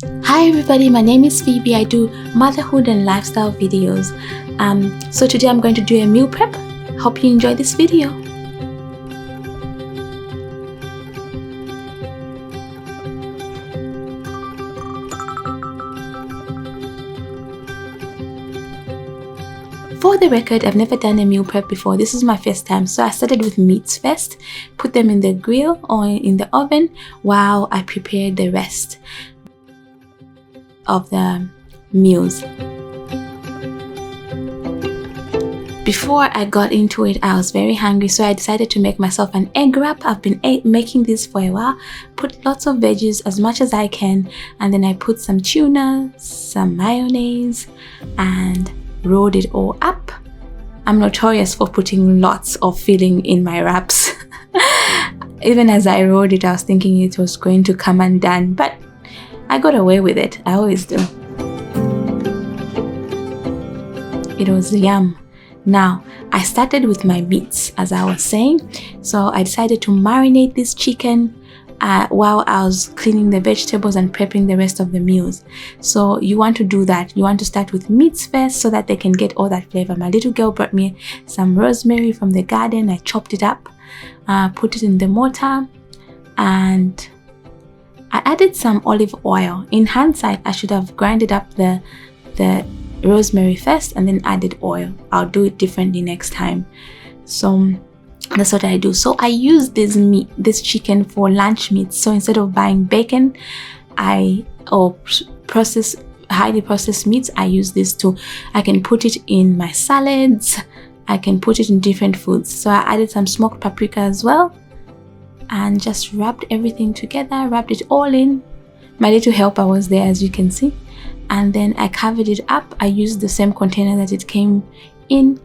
Hi everybody, my name is Phoebe. I do motherhood and lifestyle videos. So today I'm going to do a meal prep. Hope you enjoy this video. For the record, I've never done a meal prep before. This is my first time. So I started with meats first, put them in the grill or in the oven while I prepared the rest of the meals. Before I got into it, I was very hungry, so I decided to make myself an egg wrap. I've been making this for a while. Put lots of veggies, as much as I can, and then I put some tuna, some mayonnaise, and rolled it all up. I'm notorious for putting lots of filling in my wraps. Even as I rolled it, I was thinking it was going to come undone, but I got away with it. I always do. It was yum. Now, I started with my meats, as I was saying. So I decided to marinate this chicken while I was cleaning the vegetables and prepping the rest of the meals. So you want to do that. You want to start with meats first so that they can get all that flavor. My little girl brought me some rosemary from the garden. I chopped it up, put it in the mortar, and I added some olive oil. In hindsight, I should have grinded up the rosemary first and then added oil. I'll do it differently next time. So that's what I do. So I use this chicken for lunch meat. So instead of buying bacon or highly processed meats, I use this too. I can put it in my salads. I can put it in different foods. So I added some smoked paprika as well, and just wrapped everything together, wrapped it all in. My little helper was there, as you can see. And then I covered it up. I used the same container that it came in.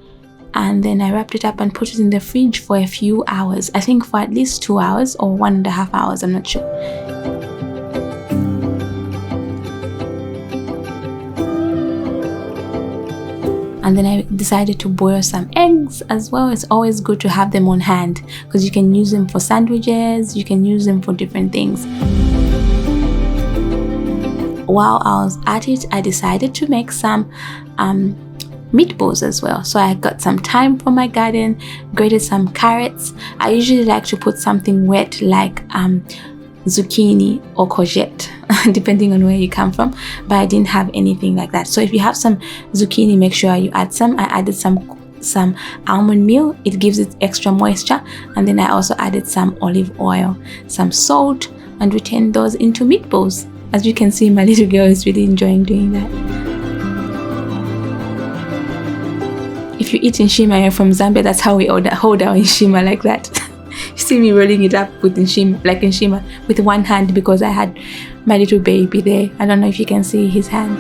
And then I wrapped it up and put it in the fridge for a few hours. I think for at least 2 hours or 1.5 hours, I'm not sure. And then I decided to boil some eggs as well. It's always good to have them on hand because you can use them for sandwiches, you can use them for different things. While I was at it, I decided to make some meatballs as well. So I got some thyme from my garden, grated some carrots. I usually like to put something wet like zucchini or courgette, depending on where you come from, but I didn't have anything like that. So if you have some zucchini, make sure you add some. I added some almond meal. It gives it extra moisture. And then I also added some olive oil, some salt, and we turned those into meatballs. As you can see, my little girl is really enjoying doing that. If you eat nshima, you're from Zambia, that's how we hold our nshima, like that. You see me rolling it up with nshima with one hand because I had my little baby there. I don't know if you can see his hand.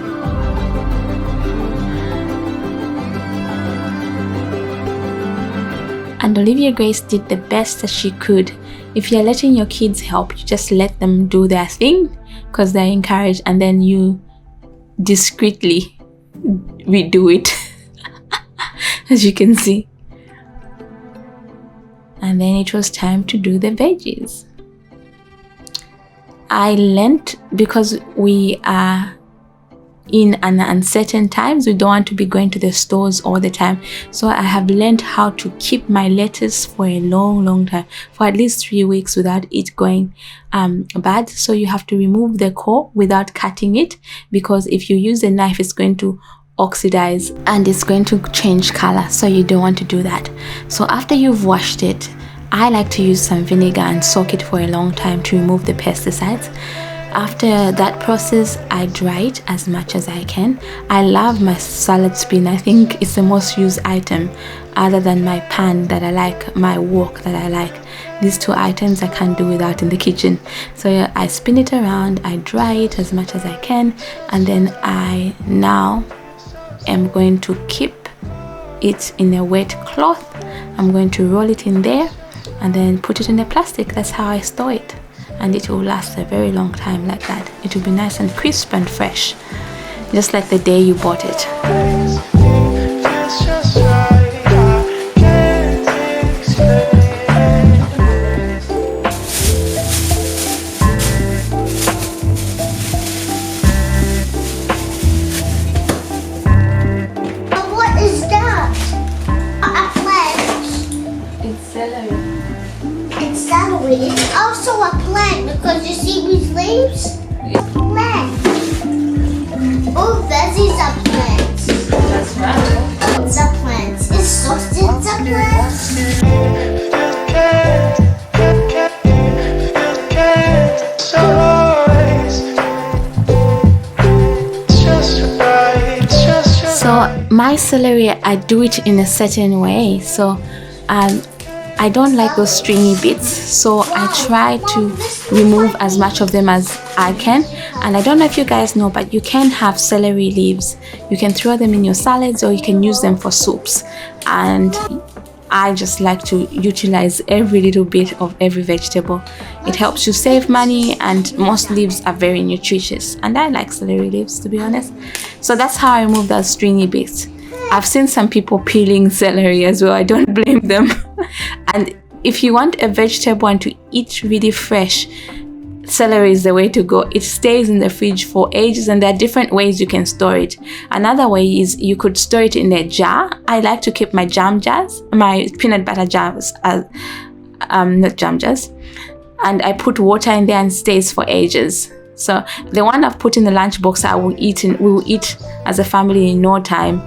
And Olivia-Grace did the best that she could. If you're letting your kids help, you just let them do their thing because they're encouraged, and then you discreetly redo it. As you can see. And then it was time to do the veggies. I learned, because we are in an uncertain times, we don't want to be going to the stores all the time. So I have learned how to keep my lettuce for a long time, for at least 3 weeks without it going bad. So you have to remove the core without cutting it, because if you use a knife, it's going to oxidize and it's going to change color, so you don't want to do that. So after you've washed it, I like to use some vinegar and soak it for a long time to remove the pesticides. After that process, I dry it as much as I can. I love my salad spin. I think it's the most used item other than my pan that I like, my wok that I like. These two items I can't do without in the kitchen. So I spin it around, I dry it as much as I can, and then I now am going to keep it in a wet cloth. I'm going to roll it in there and then put it in the plastic. That's how I store it, and it will last a very long time like that. It will be nice and crisp and fresh, just like the day you bought it. also a plant because you see these leaves? Plant. All veggies are plants. That's right. It's a plant. Is sausage a plant? So my celery, I do it in a certain way. So I don't like those stringy bits, so I try to remove as much of them as I can. And I don't know if you guys know, but you can have celery leaves. You can throw them in your salads, or you can use them for soups. And I just like to utilize every little bit of every vegetable. It helps you save money, and most leaves are very nutritious. And I like celery leaves, to be honest. So that's how I remove those stringy bits. I've seen some people peeling celery as well. I don't blame them. And if you want a vegetable and to eat really fresh, celery is the way to go. It stays in the fridge for ages, and there are different ways you can store it. Another way is you could store it in a jar. I like to keep my jam jars, my peanut butter jars, not jam jars, and I put water in there and it stays for ages. So the one I've put in the lunchbox, we will eat as a family in no time.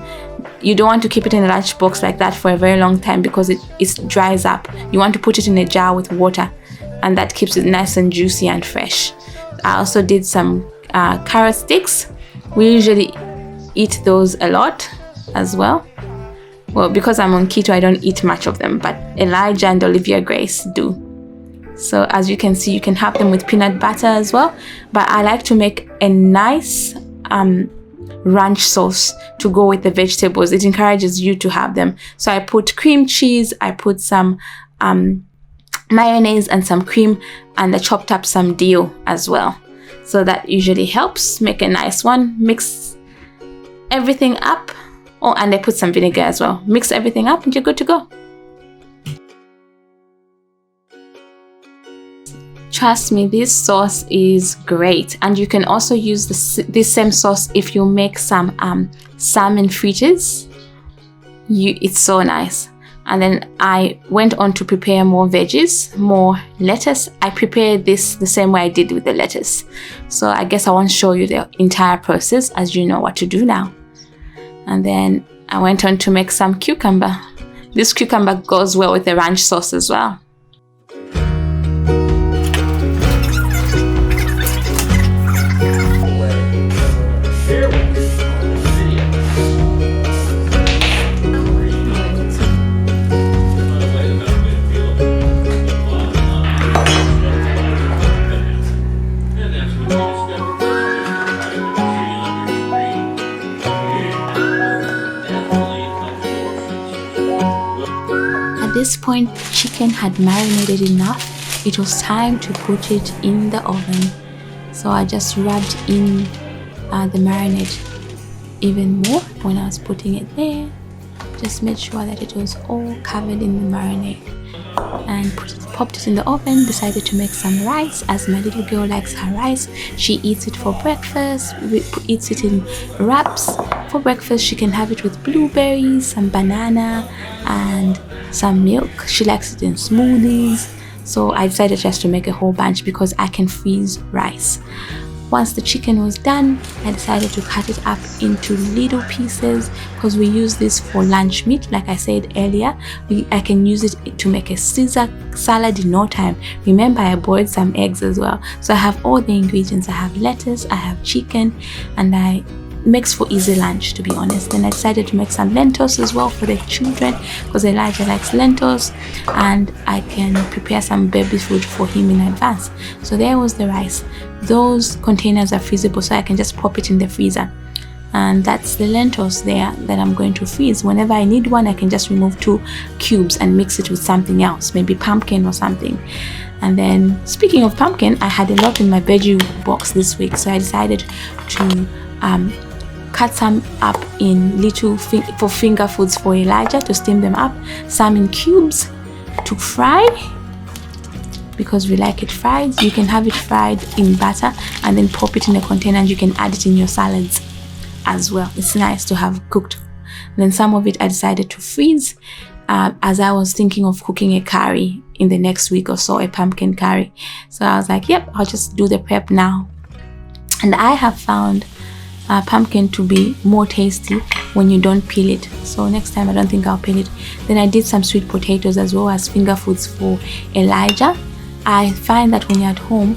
You don't want to keep it in a lunchbox like that for a very long time because it dries up. You want to put it in a jar with water, and that keeps it nice and juicy and fresh. I also did some carrot sticks. We usually eat those a lot as well. Well, because I'm on keto, I don't eat much of them, but Elijah and Olivia-Grace do. So as you can see, you can have them with peanut butter as well. But I like to make a nice ranch sauce to go with the vegetables. It encourages you to have them. So I put cream cheese, I put some mayonnaise and some cream, and I chopped up some dill as well. So that usually helps make a nice one. Mix everything up. Oh, and I put some vinegar as well. Mix everything up and you're good to go. Trust me, this sauce is great. And you can also use this same sauce if you make some salmon fritters. It's so nice. And then I went on to prepare more veggies, more lettuce. I prepared this the same way I did with the lettuce. So I guess I won't show you the entire process, as you know what to do now. And then I went on to make some cucumber. This cucumber goes well with the ranch sauce as well. At this point, the chicken had marinated enough. It was time to put it in the oven. So I just rubbed in the marinade even more when I was putting it there. Just made sure that it was all covered in the marinade. And popped it in the oven. Decided to make some rice, as my little girl likes her rice. She eats it for breakfast. Eats it in wraps. For breakfast, she can have it with blueberries, some banana, and some milk. She likes it in smoothies. So I decided just to make a whole bunch because I can freeze rice. Once the chicken was done, I decided to cut it up into little pieces because we use this for lunch meat. Like I said earlier, I can use it to make a Caesar salad in no time. Remember, I boiled some eggs as well. So I have all the ingredients. I have lettuce, I have chicken, and I makes for easy lunch, to be honest. And I decided to make some lentils as well for the children because Elijah likes lentils, and I can prepare some baby food for him in advance. So there was the rice. Those containers are freezable, so I can just pop it in the freezer. And that's the lentils there that I'm going to freeze. Whenever I need one, I can just remove 2 cubes and mix it with something else, maybe pumpkin or something. And then speaking of pumpkin, I had a lot in my veggie box this week, so I decided to cut some up in little for finger foods for Elijah to steam them up, some in cubes to fry because we like it fried. You can have it fried in butter and then pop it in a container, and you can add it in your salads as well. It's nice to have cooked. And then some of it I decided to freeze, as I was thinking of cooking a curry in the next week or so, a pumpkin curry. So I was like, yep, I'll just do the prep now. And I have found pumpkin to be more tasty when you don't peel it. So next time I don't think I'll peel it. Then I did some sweet potatoes as well as finger foods for Elijah. I find that when you're at home,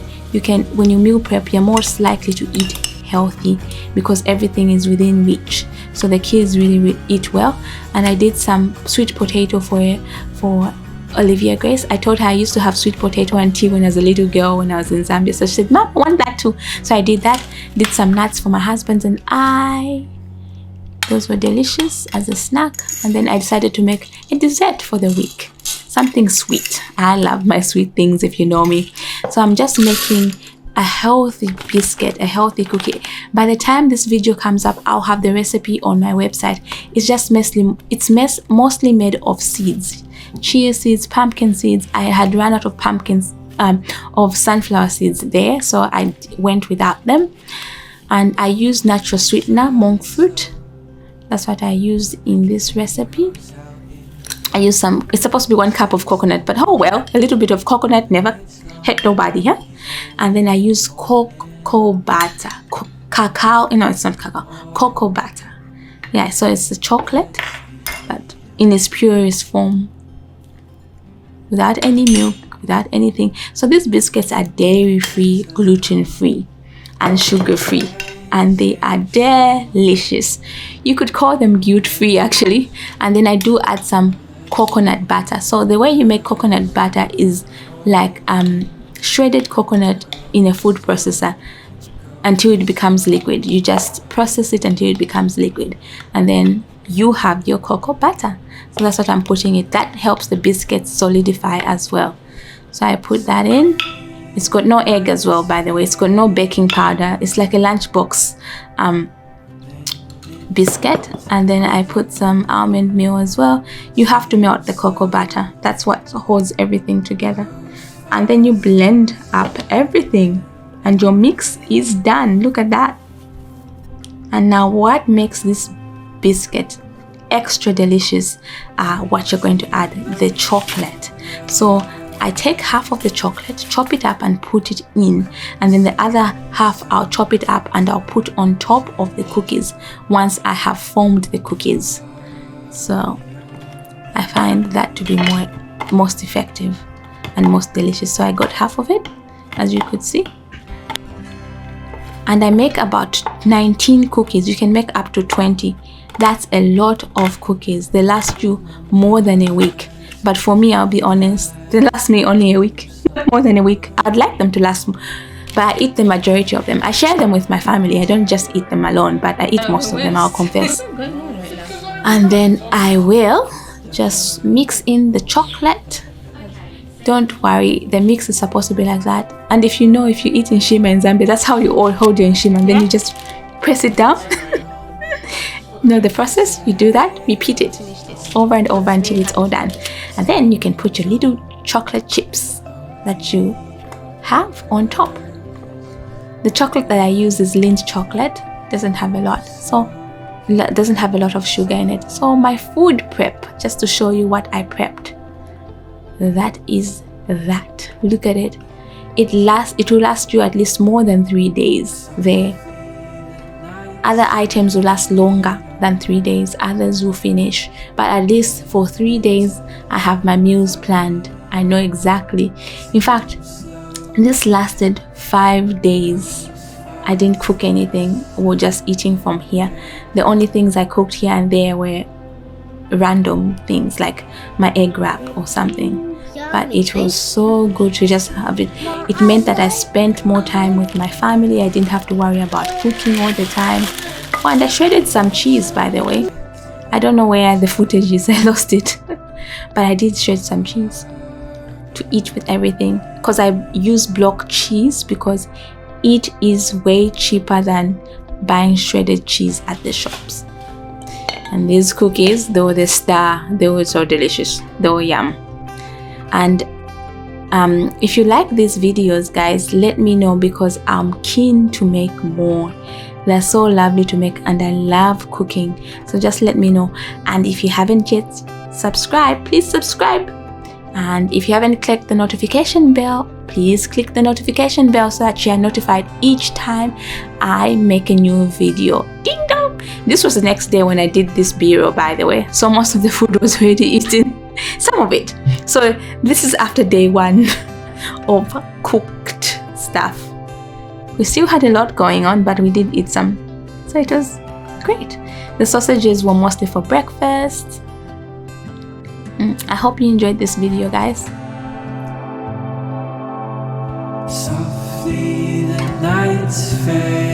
when you meal prep, you're more likely to eat healthy because everything is within reach. So the kids really eat well. And I did some sweet potato for Olivia-Grace. I told her I used to have sweet potato and tea when I was a little girl when I was in Zambia. So she said, Mom, I want that too. So I did that. Did some nuts for my husband and I. Those were delicious as a snack. And then I decided to make a dessert for the week. Something sweet. I love my sweet things if you know me. So I'm just making a healthy biscuit, a healthy cookie. By the time this video comes up, I'll have the recipe on my website. It's mostly made of seeds. Chia seeds, pumpkin seeds. I had run out of pumpkins, of sunflower seeds there, so I went without them. And I used natural sweetener, monk fruit. That's what I used in this recipe. I used it's supposed to be 1 cup of coconut, but oh well, a little bit of coconut never hurt nobody, huh? And then I used cocoa butter, cacao, no, it's not cacao, cocoa butter. Yeah, so it's the chocolate, but in its purest form, without any milk, without anything. So these biscuits are dairy-free, gluten-free, and sugar-free, and they are delicious. You could call them guilt-free actually. And then I do add some coconut butter. So the way you make coconut butter is like shredded coconut in a food processor until it becomes liquid. You just process it until it becomes liquid, and then you have your cocoa butter. So that's what I'm putting it. That helps the biscuits solidify as well. So I put that in. It's got no egg as well, by the way. It's got no baking powder. It's like a lunchbox biscuit. And then I put some almond meal as well. You have to melt the cocoa butter. That's what holds everything together. And then you blend up everything and your mix is done. Look at that. And now what makes this biscuit extra delicious what you're going to add, the chocolate. So I take half of the chocolate, chop it up and put it in, and then the other half I'll chop it up and I'll put on top of the cookies once I have formed the cookies. So I find that to be most effective and most delicious. So I got half of it, as you could see, and I make about 19 cookies. You can make up to 20. That's a lot of cookies. They last you more than a week. But for me, I'll be honest, they last me only a week, not more than a week. I'd like them to last, but I eat the majority of them. I share them with my family. I don't just eat them alone, but I eat most of them, I'll confess. And then I will just mix in the chocolate. Don't worry, the mix is supposed to be like that. And if you eat in Shima in Zambia, that's how you all hold your Shima, and then you just press it down. Know the process? You do that, repeat it over and over until it's all done. And then you can put your little chocolate chips that you have on top. The chocolate that I use is Lindt chocolate. Doesn't have a lot, so doesn't have a lot of sugar in it. So my food prep, just to show you what I prepped, that is that. Look at it. It will last you at least more than 3 days there. Other items will last longer than 3 days, others will finish, but at least for 3 days I have my meals planned. I know exactly. In fact, this lasted 5 days. I didn't cook anything. We were just eating from here. The only things I cooked here and there were random things like my egg wrap or something, but it was so good to just have it. It meant that I spent more time with my family. I didn't have to worry about cooking all the time. Oh, and I shredded some cheese, by the way. I don't know where the footage is. I lost it. But I did shred some cheese to eat with everything, because I use block cheese because it is way cheaper than buying shredded cheese at the shops. And these cookies, they were the star. They were so delicious. They were yum. And if you like these videos, guys, let me know, because I'm keen to make more. They're so lovely to make and I love cooking, so just let me know. And if you haven't yet subscribe, please subscribe. And if you haven't clicked the notification bell, please click the notification bell so that you are notified each time I make a new video. Ding dong! This was the next day when I did this bureau, by the way, so most of the food was already eaten, some of it. So this is after day 1 of cooked stuff. We still had a lot going on, but we did eat some, so it was great. The sausages were mostly for breakfast. I hope you enjoyed this video, guys. Softly the nights fade.